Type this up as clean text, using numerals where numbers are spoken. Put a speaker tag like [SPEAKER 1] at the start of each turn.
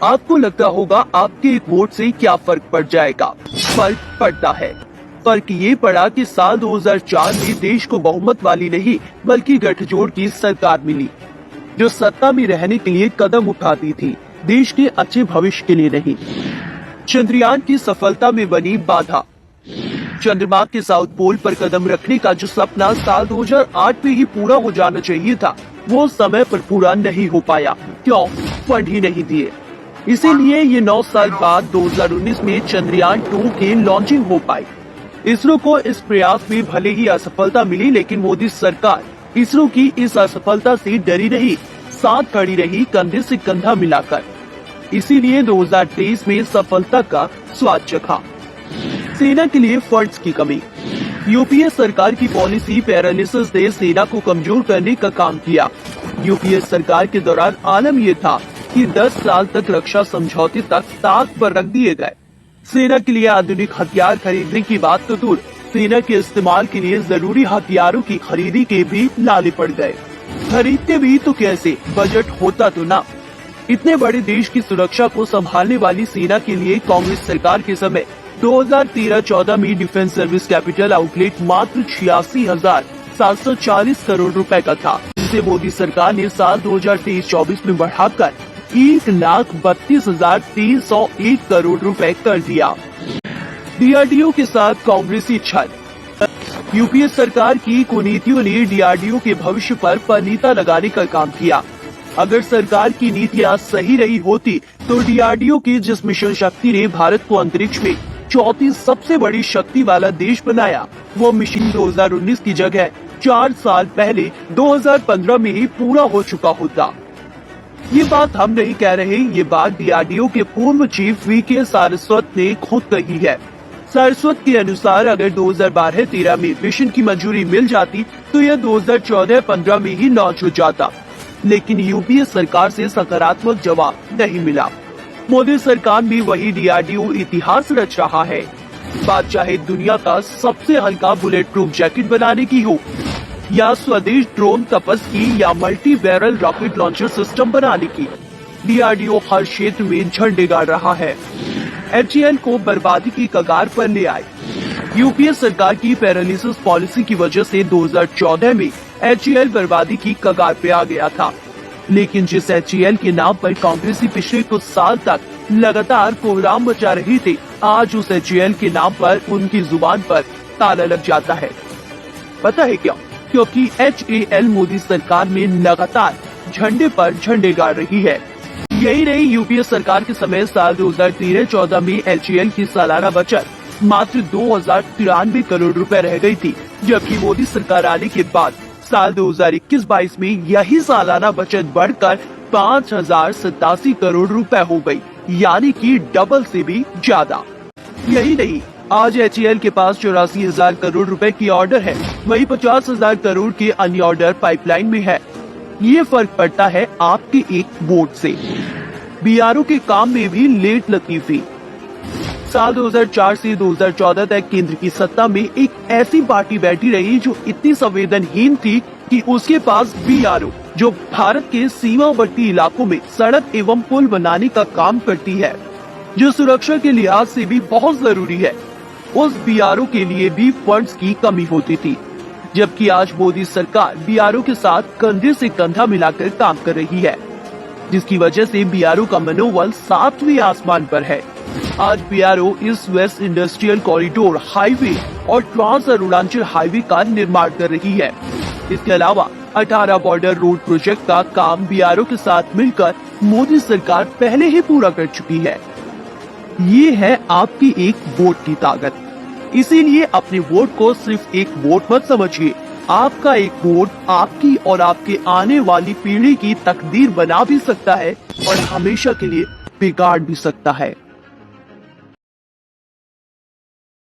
[SPEAKER 1] आपको लगता होगा आपके एक वोट से क्या फर्क पड़ जाएगा। फर्क पड़ता है। फर्क ये पड़ा कि साल 2004 में देश को बहुमत वाली नहीं बल्कि गठजोड़ की सरकार मिली, जो सत्ता में रहने के लिए कदम उठाती थी, देश के अच्छे भविष्य के लिए नहीं। चंद्रयान की सफलता में बनी बाधा। चंद्रमा के साउथ पोल पर कदम रखने का जो सपना साल 2008 में ही पूरा हो जाना चाहिए था, वो समय पर पूरा नहीं हो पाया। क्यों? फंड ही नहीं दिए। इसीलिए ये 9 साल बाद 2019 में चंद्रयान 2 की लॉन्चिंग हो पाई। इसरो को इस प्रयास में भले ही असफलता मिली, लेकिन मोदी सरकार इसरो की इस असफलता से डरी नहीं, साथ खड़ी रही कंधे से कंधा मिलाकर। इसीलिए 2023 में सफलता का स्वाद चखा। सेना के लिए फंड्स की कमी। यूपीए सरकार की पॉलिसी पैरालिसिस ने सेना को कमजोर करने का काम किया। यूपीए सरकार के दौरान आलम यह था कि 10 साल तक रक्षा समझौते तक ताक पर रख दिए गए। सेना के लिए आधुनिक हथियार खरीदने की बात तो दूर, सेना के इस्तेमाल के लिए जरूरी हथियारों की खरीदी के भी लाले पड़ गए। खरीदते भी तो कैसे, बजट होता तो ना। इतने बड़े देश की सुरक्षा को संभालने वाली सेना के लिए कांग्रेस सरकार के समय 2013-14 में डिफेंस सर्विस कैपिटल आउटलेट मात्र 86,740 करोड़ रुपए का था, जिसे मोदी सरकार ने साल 2023-24 में बढ़ाकर 1,32,301 करोड़ रुपए कर दिया। डीआरडीओ के साथ कांग्रेसी छल। यूपीए सरकार की कुनीतियों ने डीआरडीओ के भविष्य पर पलीता लगाने का काम किया। अगर सरकार की नीतियां सही रही होती तो डीआरडीओ की जिस मिशन शक्ति ने भारत को अंतरिक्ष में चौथी सबसे बड़ी शक्ति वाला देश बनाया, वो मिशन 2019 की जगह 4 साल पहले 2015 में ही पूरा हो चुका होता। ये बात हम नहीं कह रहे, ये बात डीआरडीओ के पूर्व चीफ वीके सारस्वत ने खुद कही है। सारस्वत के अनुसार अगर 2012-13 में मिशन की मंजूरी मिल जाती तो यह 2014-15 में ही लॉन्च हो जाता, लेकिन यूपीए सरकार से सकारात्मक जवाब नहीं मिला। मोदी सरकार भी वही डीआरडीओ इतिहास रच रहा है। बात चाहे दुनिया का सबसे हल्का बुलेट प्रूफ जैकेट बनाने की हो, या स्वदेश ड्रोन तपस की, या multi barrel rocket launcher system बनाने की, डीआरडीओ हर क्षेत्र में झंडे गाड़ रहा है। एचएएल को बर्बादी की कगार पर ले आए। यूपीए सरकार की पैरालिसिस पॉलिसी की वजह से 2014 में एचएएल बर्बादी की कगार पे आ गया था, लेकिन जिस एचएएल के नाम पर कांग्रेसी पिछले कुछ साल तक लगातार कोहराम मचा रही थी, आज उस एचएएल के नाम पर उनकी जुबान पर ताला लग जाता है। पता है क्या? क्योंकि एचएएल मोदी सरकार में लगातार झंडे पर झंडे गाड़ रही है। यही नहीं, यूपीए सरकार के समय साल 2013-14 में एचएएल की सालाना बचत मात्र 2,093 करोड़ रुपए रह गई थी, जबकि मोदी सरकार आने के बाद साल 2021-22 में यही सालाना बचत बढ़कर 5,087 करोड़ रुपए हो गई, यानी कि डबल से भी ज्यादा। यही नहीं, आज एचएएल के पास 84,000 करोड़ रुपए की ऑर्डर है, वही 50,000 करोड़ के अन्य ऑर्डर पाइपलाइन में है। ये फर्क पड़ता है आपके एक वोट से। बीआरओ के काम में भी लेट लतीफी। साल 2004 से 2014 तक केंद्र की सत्ता में एक ऐसी पार्टी बैठी रही जो इतनी संवेदनहीन थी कि उसके पास बीआरओ, जो भारत के सीमावर्ती इलाकों में सड़क एवं पुल बनाने का काम करती है, जो सुरक्षा के लिहाज से भी बहुत जरूरी है, उस बीआरओ के लिए भी फंड्स की कमी होती थी। जबकि आज मोदी सरकार बीआरओ के साथ कंधे से कंधा मिलाकर काम कर रही है, जिसकी वजह से बीआरओ का मनोबल 7वें आसमान पर है। आज बीआरओ इस वेस्ट इंडस्ट्रियल कॉरिडोर हाईवे और ट्रांस अरुणाचल हाईवे का निर्माण कर रही है। इसके अलावा 18 बॉर्डर रोड प्रोजेक्ट का काम बीआरओ के साथ मिलकर मोदी सरकार पहले ही पूरा कर चुकी है। ये है आपकी एक वोट की ताकत। इसीलिए अपने वोट को सिर्फ एक वोट मत समझिए। आपका एक वोट आपकी और आपके आने वाली पीढ़ी की तकदीर बना भी सकता है और हमेशा के लिए बिगाड़ भी सकता है।